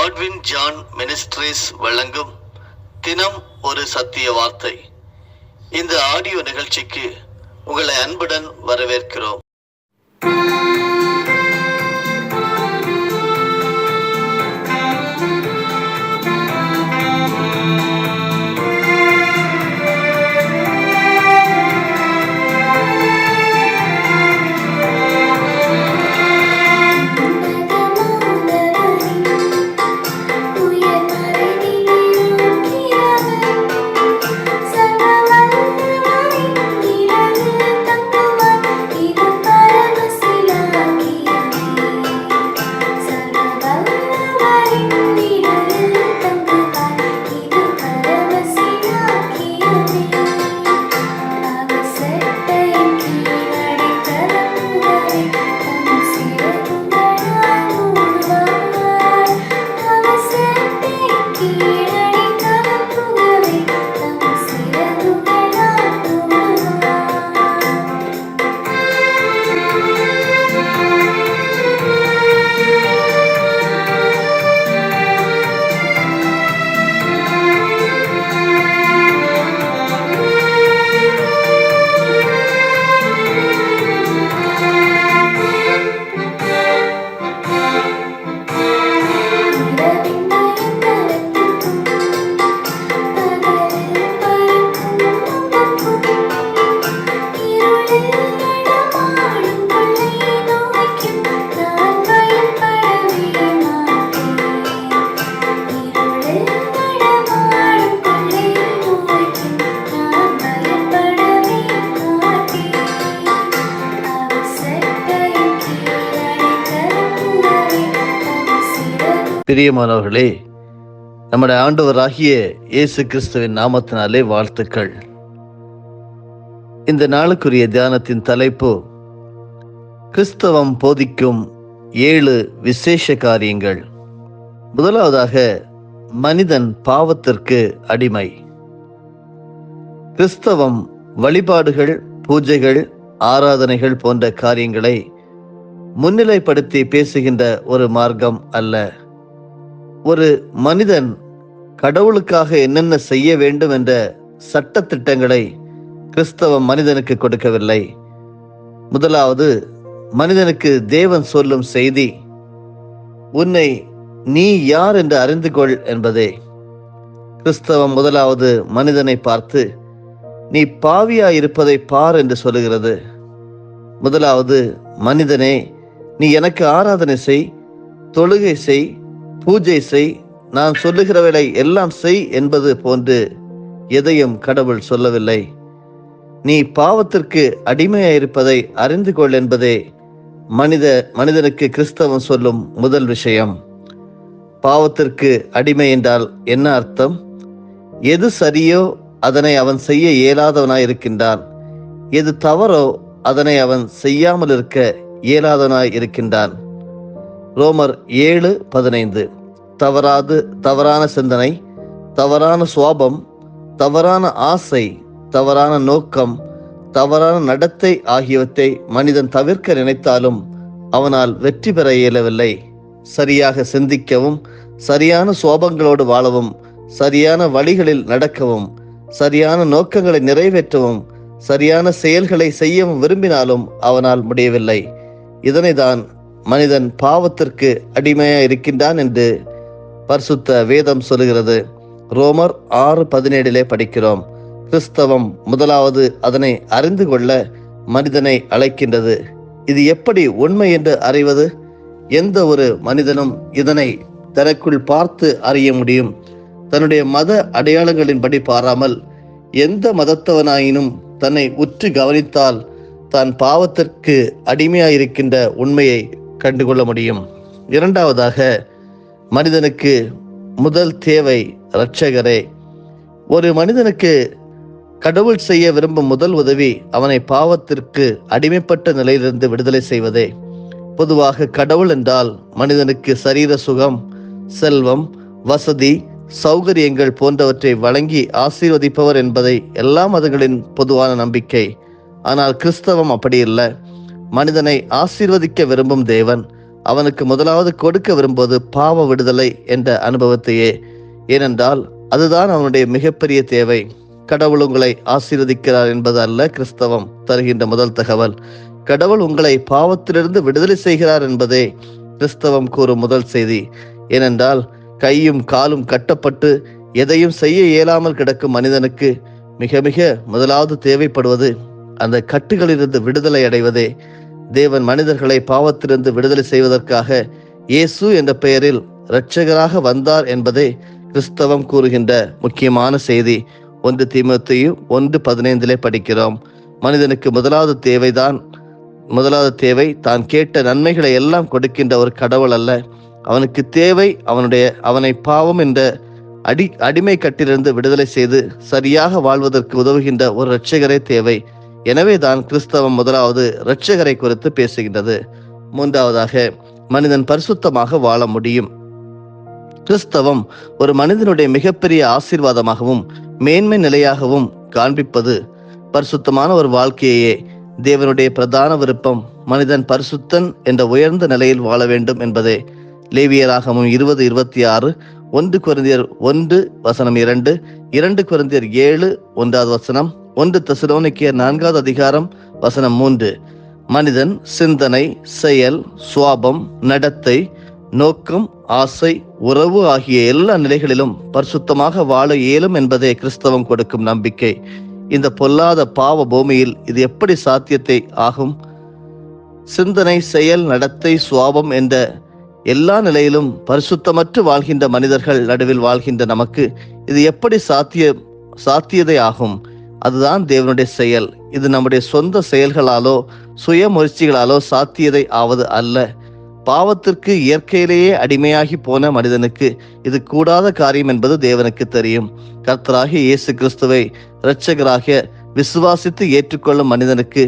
Godwin John ministries வழங்கும் தினம் ஒரு சத்திய வார்த்தை. இந்த ஆடியோ நிகழ்ச்சிக்கு உங்களை அன்புடன் வரவேற்கிறோம். பிரியமானவர்களே, நம்முடைய ஆண்டவராகிய இயேசு கிறிஸ்துவின் நாமத்தினாலே வாழ்த்துக்கள். இந்த நாளுக்குரிய தியானத்தின் தலைப்பு கிறிஸ்தவம் போதிக்கும் 7 விசேஷ காரியங்கள். முதலாவதாக, மனிதன் பாவத்திற்கு அடிமை. கிறிஸ்தவம் வழிபாடுகள், பூஜைகள், ஆராதனைகள் போன்ற காரியங்களை முன்னிலைப்படுத்தி பேசுகின்ற ஒரு மார்க்கம் அல்ல. ஒரு மனிதன் கடவுளுக்காக என்னென்ன செய்ய வேண்டும் என்ற சட்ட திட்டங்களை கிறிஸ்தவம் மனிதனுக்கு கொடுக்கவில்லை. முதலாவது, மனிதனுக்கு தேவன் சொல்லும் செய்தி, உன்னை நீ யார் என்று அறிந்து கொள் என்பதே. கிறிஸ்தவம் முதலாவது மனிதனை பார்த்து நீ பாவியாயிருப்பதை பார் என்று சொல்லுகிறது. முதலாவது, மனிதனே, நீ எனக்கு ஆராதனை செய், தொழுகை செய், பூஜை செய், நான் சொல்லுகிறவளை எல்லாம் செய் என்பது போன்று எதையும் கடவுள் சொல்லவில்லை. நீ பாவத்திற்கு அடிமையாயிருப்பதை அறிந்து கொள் என்பதே மனிதனுக்கு கிறிஸ்தவம் சொல்லும் முதல் விஷயம். பாவத்திற்கு அடிமை என்றால் என்ன அர்த்தம்? எது சரியோ அதனை அவன் செய்ய இயலாதவனாயிருக்கின்றான், எது தவறோ அதனை அவன் செய்யாமல் இருக்க இயலாதவனாய் இருக்கின்றான். ரோமர் 7:15. தவறான சிந்தனை, தவறான சுவாபம், தவறான ஆசை, தவறான நோக்கம், தவறான நடத்தை ஆகியவற்றை மனிதன் தவிர்க்க நினைத்தாலும் அவனால் வெற்றி பெற இயலவில்லை. சரியாக சிந்திக்கவும், சரியான சுவாபங்களோடு வாழவும், சரியான வழிகளில் நடக்கவும், சரியான நோக்கங்களை நிறைவேற்றவும், சரியான செயல்களை செய்யவும் விரும்பினாலும் அவனால் முடியவில்லை. இதனைதான் மனிதன் பாவத்திற்கு அடிமையா இருக்கின்றான் என்று பரிசுத்த வேதம் சொல்லுகிறது. ரோமர் 6:17 படிக்கிறோம். கிறிஸ்தவம் முதலாவது அதனை அறிந்து கொள்ள மனிதனை அழைக்கின்றது. இது எப்படி உண்மை என்று அறிவது? எந்த ஒரு மனிதனும் இதனை தனக்குள் பார்த்து அறிய முடியும். தன்னுடைய மத அடையாளங்களின்படி பாராமல் எந்த மதத்தவனாயினும் தன்னை உற்று கவனித்தால் தான் பாவத்திற்கு அடிமையாயிருக்கின்ற உண்மையை கண்டுகொள்ள முடியும். இரண்டாவதாக, மனிதனுக்கு முதல் தேவை இரட்சகரே. ஒரு மனிதனுக்கு கடவுள் செய்ய விரும்பும் முதல் உதவி அவனை பாவத்திற்கு அடிமைப்பட்ட நிலையிலிருந்து விடுதலை செய்வதே. பொதுவாக கடவுள் என்றால் மனிதனுக்கு சரீர சுகம், செல்வம், வசதி, சௌகரியங்கள் போன்றவற்றை வழங்கி ஆசீர்வதிப்பவர் என்பதை எல்லா மதங்களின் பொதுவான நம்பிக்கை. ஆனால் கிறிஸ்தவம் அப்படி இல்லை. மனிதனை ஆசீர்வதிக்க விரும்பும் தேவன் அவனுக்கு முதலாவது கொடுக்க விரும்புவது பாவ விடுதலை என்ற அனுபவத்தையே. ஏனென்றால் அதுதான் அவனுடைய மிகப்பெரிய தேவை. கடவுள் உங்களை ஆசீர்வதிக்கிறார் என்பது அல்ல கிறிஸ்தவம் தருகின்ற முதல் தகவல். கடவுள் உங்களை பாவத்திலிருந்து விடுதலை செய்கிறார் என்பதே கிறிஸ்தவம் கூறும் முதல் செய்தி. ஏனென்றால் கையும் காலும் கட்டப்பட்டு எதையும் செய்ய இயலாமல் கிடக்கும் மனிதனுக்கு மிக மிக முதலாவது தேவைப்படுவது அந்த கட்டுகளிலிருந்து விடுதலை அடைவதே. தேவன் மனிதர்களை பாவத்திலிருந்து விடுதலை செய்வதற்காக இயேசு என்ற பெயரில் இரட்சகராக வந்தார் என்பதே கிறிஸ்தவம் கூறுகின்ற முக்கியமான செய்தி. 1 தீமோத்தேயு 1:15 படிக்கிறோம். மனிதனுக்கு முதலாவது தேவை தான் கேட்ட நன்மைகளை எல்லாம் கொடுக்கின்ற ஒரு கடவுள் அல்ல. அவனுக்கு தேவை அவனை பாவம் என்ற அடிமை கட்டிலிருந்து விடுதலை செய்து சரியாக வாழ்வதற்கு உதவுகின்ற ஒரு இரட்சகரே தேவை. எனவே தான் கிறிஸ்தவம் முதலாவது இரட்சகரை குறித்து பேசுகின்றது. மூன்றாவதாக மனிதன் பரிசுத்தமாக வாழ முடியும். கிறிஸ்தவம் ஒரு மனிதனுடைய மிகப்பெரிய ஆசீர்வாதமாகவும் மேன்மை நிலையாகவும் காண்பிப்பது பரிசுத்தமான ஒரு வாழ்க்கையே. தேவனுடைய பிரதான விருப்பம் மனிதன் பரிசுத்தன் என்ற உயர்ந்த நிலையில் வாழ வேண்டும் என்பதே. லேவியராகமம் 20:26, 1 கொரிந்தியர் 1:2, 2 கொரிந்தியர் 7:1, 1 தெசலோனிக்கேயர் 4:3. மனிதன் சிந்தனை, செயல், சுவாபம், நடத்தை, நோக்கம், ஆசை, உறவு ஆகிய எல்லா நிலைகளிலும் பரிசுத்தமாக வாழ இயலும் என்பதே கிறிஸ்தவம் கொடுக்கும் நம்பிக்கை. இந்த பொல்லாத பாவ பூமியில் இது எப்படி சாத்தியத்தை ஆகும்? சிந்தனை, செயல், நடத்தை, சுவாபம் என்ற எல்லா நிலையிலும் பரிசுத்தமற்று வாழ்கின்ற மனிதர்கள் நடுவில் வாழ்கின்ற நமக்கு இது எப்படி சாத்தியதை ஆகும்? அதுதான் தேவனுடைய செயல். இது நம்முடைய சொந்த செயல்களாலோ சுய முயற்சிகளாலோ சாத்தியதை ஆவது அல்ல. பாவத்திற்கு இயற்கையிலேயே அடிமையாகி போன மனிதனுக்கு இது கூடாத காரியம் என்பது தேவனுக்கு தெரியும். கர்த்தராகிய இயேசு கிறிஸ்துவை இரட்சகராக விசுவாசித்து ஏற்றுக்கொள்ளும் மனிதனுக்கு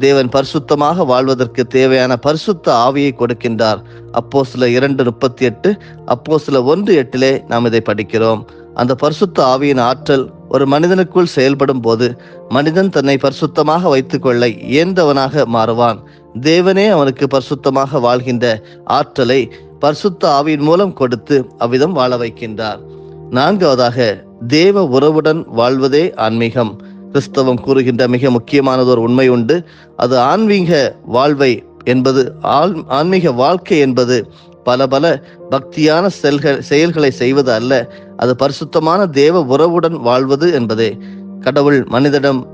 தேவன் பரிசுத்தமாக வாழ்வதற்கு தேவையான பரிசுத்த ஆவியை கொடுக்கின்றார். அப்போஸ்தலர் 2:38, அப்போஸ்தலர் 1:8 நாம் இதை படிக்கிறோம். அந்த பரிசுத்த ஆவியின் ஆற்றல் ஒரு மனிதனுக்குள் செயல்படும் போது மனிதன் தன்னை பரிசுத்தமாக வைத்துக் கொள்ள இயன்றவனாக மாறுவான். தேவனே அவனுக்கு பரிசுத்தமாக வாழ்கின்ற ஆற்றலை பரிசுத்த ஆவியின் மூலம் கொடுத்து அவ்விதம் வாழ வைக்கின்றார். நான்காவதாக தேவ உறவுடன் வாழ்வதே ஆன்மீகம். கிறிஸ்தவம் கூறுகின்ற மிக முக்கியமானதொரு உண்மை உண்டு. அது ஆன்மீக வாழ்க்கை என்பது பல பக்தியான செயல்களை செய்வது அல்ல. அது பரிசுத்தமான தேவ உறவுடன் வாழ்வது என்பதே. கடவுள்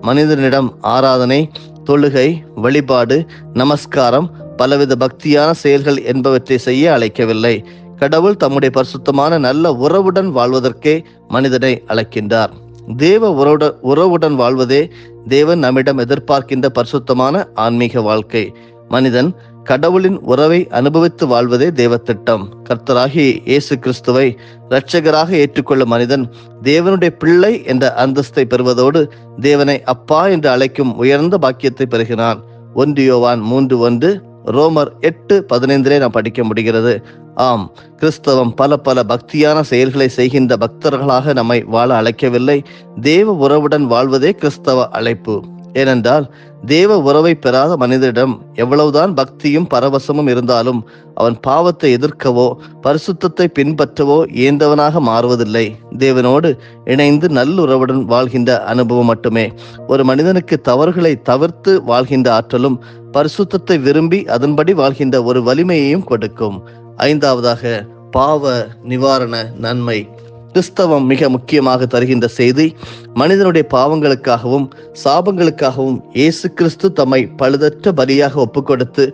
மனிதனிடம் ஆராதனை, தொழுகை, வழிபாடு, நமஸ்காரம், பலவித பக்தியான செயல்கள் என்பவற்றை செய்ய அழைக்கவில்லை. கடவுள் தம்முடைய பரிசுத்தமான நல்ல உறவுடன் வாழ்வதற்கே மனிதனை அழைக்கின்றார். தேவ உறவுடன் வாழ்வதே தேவன் நம்மிடம் எதிர்பார்க்கின்ற பரிசுத்தமான ஆன்மீக வாழ்க்கை. மனிதன் கடவுளின் உறவை அனுபவித்து வாழ்வதே தேவ திட்டம். கர்த்தராகிய இயேசு கிறிஸ்துவை இரட்சகராக ஏற்றுக்கொள்ளும் மனிதன் தேவனுடைய பிள்ளை என்ற அந்தஸ்தை பெறுவதோடு தேவனை அப்பா என்று அழைக்கும் உயர்ந்த பாக்கியத்தை பெறுகிறான். 1 யோவான் 3:1, ரோமர் 8:15 நாம் படிக்க முடிகிறது. ஆம், கிறிஸ்தவம் பல பக்தியான செயல்களை செய்கின்ற பக்தர்களாக நம்மை வாழ அழைக்கவில்லை. தேவ உறவுடன் வாழ்வதே கிறிஸ்தவ அழைப்பு. ஏனென்றால் தேவ உறவை பெறாத மனிதனிடம் எவ்வளவுதான் பக்தியும் பரவசமும் இருந்தாலும் அவன் பாவத்தை எதிர்க்கவோ பரிசுத்தத்தை பின்பற்றவோ இயன்றவனாக மாறுவதில்லை. தேவனோடு இணைந்து நல்லுறவுடன் வாழ்கின்ற அனுபவம் மட்டுமே ஒரு மனிதனுக்கு தவறுகளை தவிர்த்து வாழ்கின்ற ஆற்றலும் பரிசுத்தத்தை விரும்பி அதன்படி வாழ்கின்ற ஒரு வலிமையையும் கொடுக்கும். ஐந்தாவதாக பாவ நிவாரண நன்மை. கிறிஸ்தவம் மிக முக்கியமாக தருகின்ற செய்தி மனிதனுடைய பாவங்களுக்காகவும் சாபங்களுக்காகவும் இயேசு கிறிஸ்து தம்மை பழுதற்ற பலியாக ஒப்புக்கொடுத்து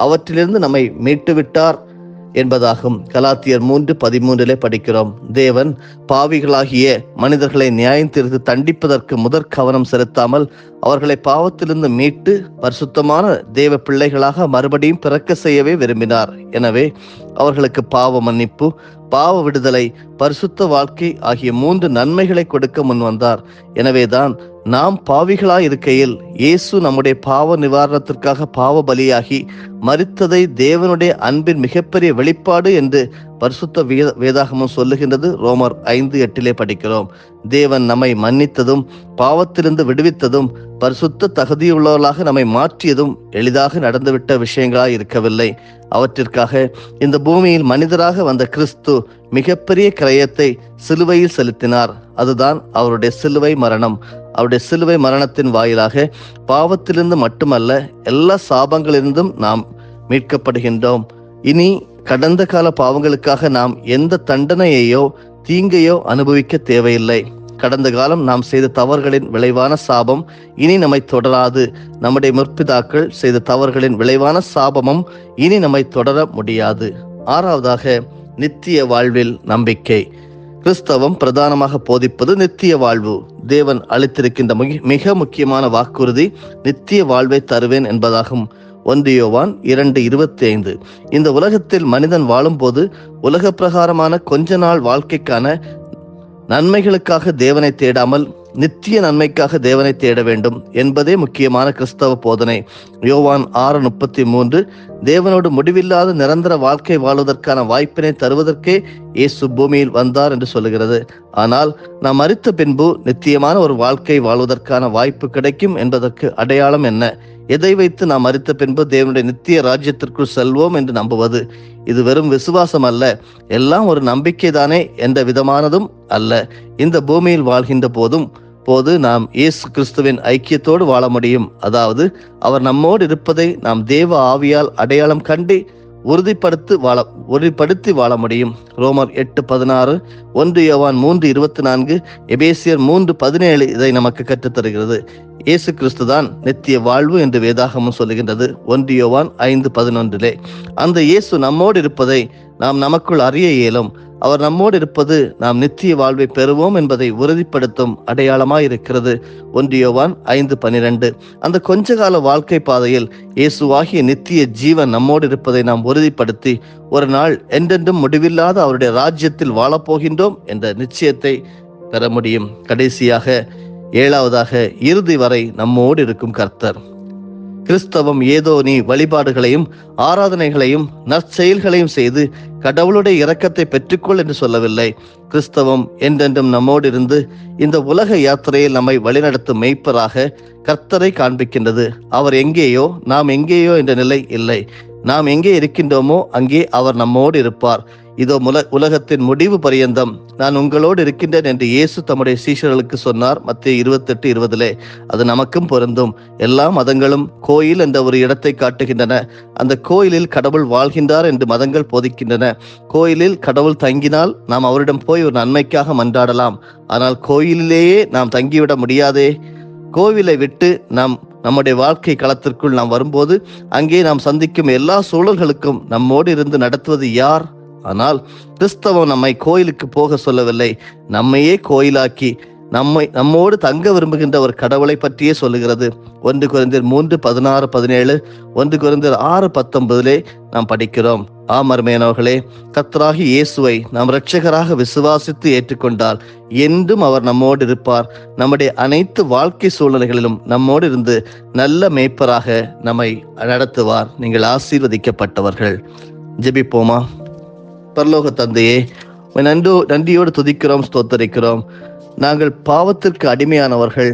அவற்றிலிருந்து நம்மை மீட்டுவிட்டார் என்பதாகும். கலாத்தியர் 3:13 படிக்கிறோம். தேவன் பாவிகளாகிய மனிதர்களை நியாயம் தீர்த்து தண்டிப்பதற்கு முதற் கவனம் செலுத்தாமல் அவர்களை பாவத்திலிருந்து மீட்டு பரிசுத்தமான தேவ பிள்ளைகளாக மறுபடியும் பிறக்க செய்யவே விரும்பினார். எனவே அவர்களுக்கு பாவ மன்னிப்பு, பாவ விடுதலை, பரிசுத்த வாழ்க்கை ஆகிய 3 நன்மைகளை கொடுக்க முன் வந்தார். எனவேதான் நாம் பாவிகளாய் இருக்கையில் இயேசு நம்முடைய பாவ நிவாரணத்திற்காக பாவ பலியாகி மரித்ததை தேவனுடைய அன்பின் மிகப்பெரிய வெளிப்பாடு என்று பரிசுத்த வேதாகமம் சொல்லுகின்றது. ரோமர் 5:8 படிக்கிறோம். தேவன் நம்மை மன்னித்ததும் பாவத்திலிருந்து விடுவித்ததும் பரிசுத்த தகுதியுள்ளவர்களாக நம்மை மாற்றியதும் எளிதாக நடந்துவிட்ட விஷயங்களாய் இருக்கவில்லை. அவற்றிற்காக இந்த பூமியில் மனிதராக வந்த கிறிஸ்து மிகப்பெரிய கிரயத்தை சிலுவையில் செலுத்தினார். அதுதான் அவருடைய சிலுவை மரணம். அவருடைய சிலுவை மரணத்தின் வாயிலாக பாவத்திலிருந்து மட்டுமல்ல, எல்லா சாபங்களிலிருந்தும் நாம் மீட்கப்படுகின்றோம். இனி கடந்த கால பாவங்களுக்காக நாம் எந்த தண்டனையையோ தீங்கையோ அனுபவிக்க தேவையில்லை. கடந்த காலம் நாம் செய்த தவறுகளின் விளைவான சாபம் இனி நம்மை தொடராது. நம்முடைய முற்பிதாக்கள் செய்த தவறுகளின் விளைவான சாபமும் இனி நம்மை தொடர முடியாது. ஆறாவதாக, நித்திய வாழ்வில் நம்பிக்கை. கிறிஸ்தவம் பிரதானமாக போதிப்பது நித்திய வாழ்வு. தேவன் அளித்திருக்கின்ற மிக முக்கியமான வாக்குறுதி நித்திய வாழ்வை தருவேன் என்பதாகும். 1 யோவான் 2:25. இந்த உலகத்தில் மனிதன் வாழும்போது உலக பிரகாரமான கொஞ்ச நாள் வாழ்க்கைக்கான நன்மைகளுக்காக தேவனை தேடாமல் நித்திய நன்மைக்காக தேவனை தேட வேண்டும் என்பதே முக்கியமான கிறிஸ்தவ போதனை. யோவான் 6:33 தேவனோடு முடிவில்லாத நிரந்தர வாழ்க்கை வாழ்வதற்கான வாய்ப்பினை தருவதற்கே இயேசு பூமியில் வந்தார் என்று சொல்லுகிறது. ஆனால் நாம் மரித்த பின்பு நித்தியமான ஒரு வாழ்க்கை வாழ்வதற்கான வாய்ப்பு கிடைக்கும் என்பதற்கு அடையாளம் என்ன? எதை வைத்து நாம் மரித்த பின்பு தேவனுடைய நித்திய ராஜ்யத்திற்குள் செல்வோம் என்று நம்புவது? இது வெறும் விசுவாசம் அல்ல, எல்லாம் ஒரு நம்பிக்கைதானே என்ற விதமானதும் அல்ல. இந்த பூமியில் வாழ்கின்ற போது நாம் இயேசு கிறிஸ்துவின் ஐக்கியத்தோடு வாழ முடியும். அதாவது அவர் நம்மோடு இருப்பதை நாம் தேவ ஆவியால் அடையாளம் கண்டு உறுதிப்படுத்தி வாழ முடியும். ரோமர் 8:16, 1 யோவான் 3:24, எபேசியர் 3:17 இதை நமக்கு கற்றுத்தருகிறது. இயேசு கிறிஸ்து தான் நித்திய வாழ்வு என்று வேதாகமம் சொல்லுகின்றது. 1 யோவான் 5:11. அந்த இயேசு நம்மோடு இருப்பதை நாம் நமக்குள் அறிய இயலும். அவர் நம்மோடு இருப்பது நாம் நித்திய வாழ்வை பெறுவோம் என்பதை உறுதிப்படுத்தும் அடையாளமாய் இருக்கிறது. 1 யோவான் 5:12. அந்த கொஞ்ச கால வாழ்க்கை பாதையில் இயேசுவாகிய நித்திய ஜீவன் நம்மோடு இருப்பதை நாம் உறுதிப்படுத்தி ஒரு நாள் என்றென்றும் முடிவில்லாத அவருடைய ராஜ்யத்தில் வாழப்போகின்றோம் என்ற நிச்சயத்தை பெற முடியும். கடைசியாக, ஏழாவதாக, இறுதி வரை நம்மோடு இருக்கும் கர்த்தர். கிறிஸ்தவம் ஏதோ நீ வழிபாடுகளையும் ஆராதனைகளையும் நற்செயல்களையும் செய்து கடவுளுடைய இரக்கத்தை பெற்றுக்கொள் என்று சொல்லவில்லை. கிறிஸ்தவம் என்றென்றும் நம்மோடு இருந்து இந்த உலக யாத்திரையில் நம்மை வழிநடத்தும் மெய்ப்பராக கர்த்தரை காண்பிக்கின்றது. அவர் எங்கேயோ நாம் எங்கேயோ என்ற நிலை இல்லை. நாம் எங்கே இருக்கின்றோமோ அங்கே அவர் நம்மோடு இருப்பார். இதோ உலகத்தின் முடிவு பரியந்தம் நான் உங்களோடு இருக்கின்றேன் என்று இயேசு தம்முடைய சீஷர்களுக்கு சொன்னார். மத்தேயு 28:20. அது நமக்கும் பொருந்தும். எல்லா மதங்களும் கோயில் என்ற ஒரு இடத்தை காட்டுகின்றன. அந்த கோயிலில் கடவுள் வாழ்கின்றார் என்று மதங்கள் போதிக்கின்றன. கோயிலில் கடவுள் தங்கினால் நாம் அவரிடம் போய் ஒரு நன்மைக்காக மன்றாடலாம். ஆனால் கோயிலிலேயே நாம் தங்கிவிட முடியாதே. கோவிலை விட்டு நம்முடைய வாழ்க்கை களத்திற்குள் நாம் வரும்போது அங்கே நாம் சந்திக்கும் எல்லா சூழல்களுக்கும் நம்மோடு இருந்து நடத்துவது யார்? ஆனால் கிறிஸ்தவம் நம்மை கோயிலுக்கு போக சொல்லவில்லை. நம்மையே கோயிலாக்கி நம்மோடு தங்க விரும்புகின்ற ஒரு கடவுளை பற்றியே சொல்லுகிறது. 1 கொரிந்தியர் 3:16-17, 1 கொரிந்தியர் 6:19 நாம் படிக்கிறோம். அருமையானவர்களே, கர்த்தராகிய இயேசுவை நாம் இரட்சகராக விசுவாசித்து ஏற்றுக்கொண்டால் என்றும் அவர் நம்மோடு இருப்பார். நம்முடைய அனைத்து வாழ்க்கை சூழ்நிலைகளிலும் நம்மோடு இருந்து நல்ல மேய்ப்பராக நம்மை நடத்துவார். நீங்கள் ஆசீர்வதிக்கப்பட்டவர்கள். ஜெபிப்போமா? பரலோக தந்தையே, நன்றியோடு துதிக்கிறோம், ஸ்தோத்தரிக்கிறோம். நாங்கள் பாவத்திற்கு அடிமையானவர்கள்.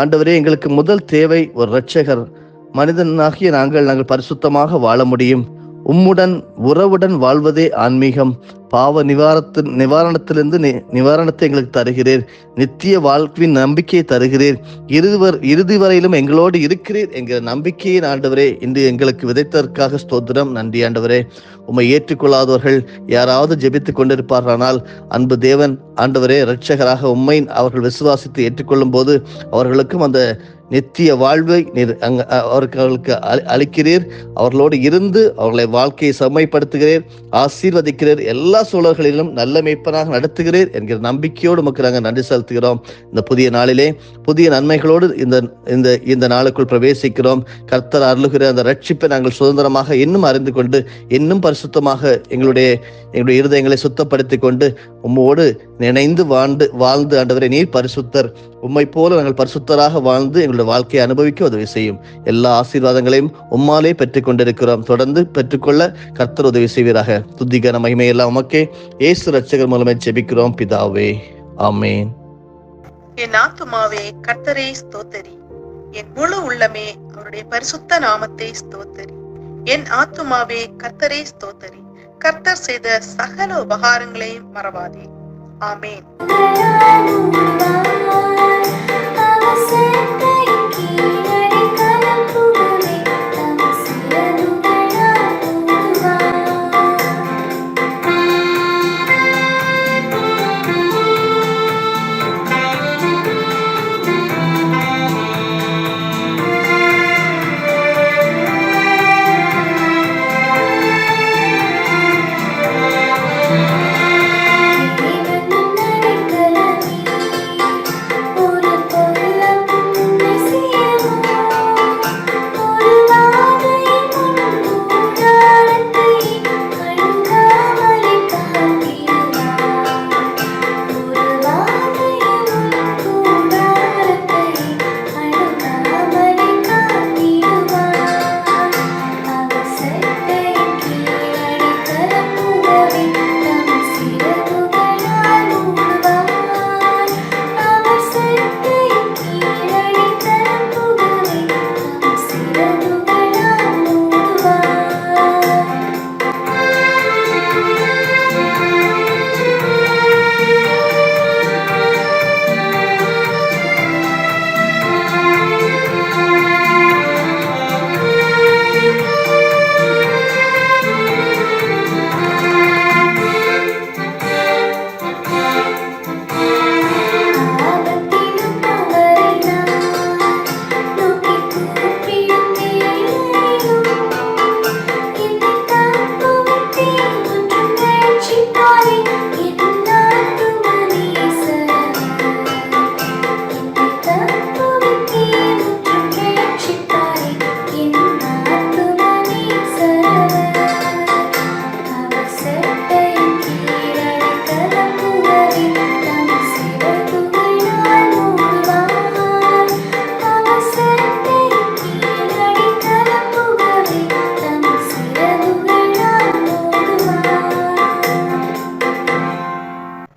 ஆண்டவரே, எங்களுக்கு முதல் தேவை ஒரு இரட்சகர். மனிதனாகிய நாங்கள் பரிசுத்தமாக வாழ முடியும். உம்முடன் உறவுடன் வாழ்வதே ஆன்மீகம். பாவ நிவாரணத்திலிருந்து நிவாரணத்தை எங்களுக்கு தருகிறீர். நித்திய வாழ்வின் நம்பிக்கையை தருகிறீர். இறுதி வரையிலும் எங்களோடு இருக்கிறீர் என்கிற நம்பிக்கையை ஆண்டவரே இன்று எங்களுக்கு விதைத்ததற்காக ஸ்தோத்திரம். நன்றி ஆண்டவரே. உம்மை ஏற்றுக்கொள்ளாதவர்கள் யாராவது ஜெபித்துக் கொண்டிருப்பார்களானால் அன்பு தேவன் ஆண்டவரே, இரட்சகராக உம்மை அவர்கள் விசுவாசித்து ஏற்றுக்கொள்ளும் போது அவர்களுக்கும் அந்த நித்திய வாழ்வை அவர்களுக்கு அளிக்கிறீர். அவர்களோடு இருந்து அவர்களை வாழ்க்கையை செம்மைப்படுத்துகிறீர், ஆசீர்வதிக்கிறீர், எல்லா சூழல்களிலும் நல்ல மேய்ப்பனாக நடத்துகிறீர் என்கிற நம்பிக்கையோடு உமக்கு நாங்கள் நன்றி செலுத்துகிறோம். இந்த புதிய நாளிலே புதிய நன்மைகளோடு இந்த நாளுக்குள் பிரவேசிக்கிறோம். கர்த்தர் அருளுகிற அந்த ரட்சிப்பை நாங்கள் சுதந்திரமாக இன்னும் அறிந்து கொண்டு இன்னும் பரிசுத்தமாக எங்களுடைய இருதயங்களை சுத்தப்படுத்தி கொண்டு உம்மோடு நினைந்து வாழ்ந்து ஆண்டவரே, நீர் பரிசுத்தர், உம்மை போல நாங்கள் பரிசுத்தராக வாழ்ந்து எங்களுடைய வாழ்க்கையை அனுபவிக்க உதவி செய்யும். எல்லா ஆசீர்வாதங்களையும் உம்மாலே பெற்றுக் கொண்டிருக்கிறோம். தொடர்ந்து பெற்றுக்கொள்ள கர்த்தர் உதவி செய்வீராக. துதிகன மகிமையெல்லாம் நமக்கே இயேசு இரட்சகர் மூலமே ஜெபிக்கிறோம் பிதாவே, ஆமென். என் ஆத்துமாவே கர்த்தரை ஸ்தோத்தரி, என் முழு உள்ளமே அவருடைய பரிசுத்த நாமத்தை ஸ்தோத்தரி. என் ஆத்துமாவே கர்த்தரை ஸ்தோத்தரி, கர்த்தர் செய்த சகல உபகாரங்களையும் மறவாதே. ஆமென்.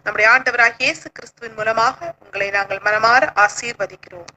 நம்முடைய ஆண்டவராகிய இயேசு கிறிஸ்துவின் மூலமாக உங்களை நாங்கள் மனமாற ஆசீர்வதிக்கிறோம்.